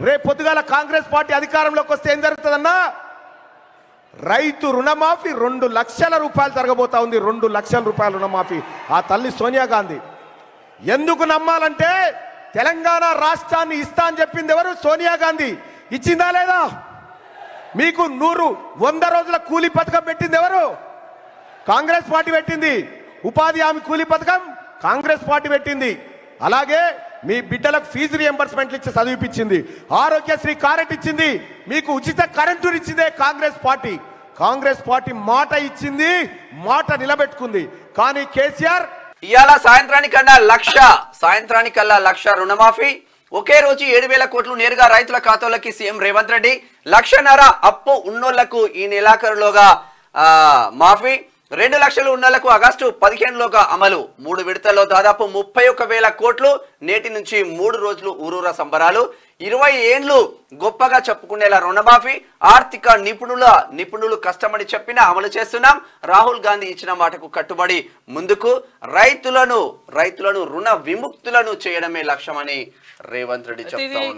రేపు పొద్దుగాల కాంగ్రెస్ పార్టీ అధికారంలోకి వస్తే ఏం జరుగుతుందన్నా, రైతు రుణమాఫీ 2 లక్షల రూపాయలు జరగబోతా ఉంది. 2 లక్షల రూపాయల రుణమాఫీ. ఆ తల్లి సోనియా గాంధీ. ఎందుకు నమ్మాలంటే తెలంగాణ రాష్ట్రాన్ని ఇస్తా అని చెప్పింది ఎవరు? సోనియా గాంధీ. ఇచ్చిందా లేదా? మీకు 100 రోజుల కూలీ పథకం పెట్టింది ఎవరు? కాంగ్రెస్ పార్టీ పెట్టింది. ఉపాధి హామీ కూలీ పథకం కాంగ్రెస్ పార్టీ పెట్టింది. అలాగే మీ బిడ్డలకు ఫీజు రియంబర్స్మెంట్లు ఇచ్చి చదివిపించింది. ఆరోగ్యశ్రీ కార్డు ఇచ్చింది. మీకు ఉచిత కరెంటు ఇచ్చిందే కాంగ్రెస్ పార్టీ. కాంగ్రెస్ పార్టీ మాట ఇచ్చింది, మాట నిలబెట్టుకుంది. కానీ కేసీఆర్ ఇవాళ సాయంత్రానికల్లా లక్ష రుణమాఫీ. ఒకే రోజు 7,000 కోట్లు నేరుగా రైతుల ఖాతాలోకి సీఎం రేవంత్ రెడ్డి. 1,50,000 అప్పు ఉన్నోళ్లకు ఈ నెలాఖరులోగా మాఫీ. 2 లక్షలు ఉన్నోళ్లకు ఆగస్టు 15లోగా అమలు. 3 విడతల్లో దాదాపు 31,000 కోట్లు. నేటి నుంచి 3 రోజులు ఊరూర సంబరాలు. 20 ఏండ్లు గొప్పగా చెప్పుకునేలా రుణమాఫీ. ఆర్థిక నిపుణులు కష్టమని చెప్పినా అమలు చేస్తున్నాం. రాహుల్ గాంధీ ఇచ్చిన మాటకు కట్టుబడి ముందుకు. రైతులను రుణ విముక్తులను చేయడమే లక్ష్యమని రేవంత్ రెడ్డి చెప్తా ఉన్నారు.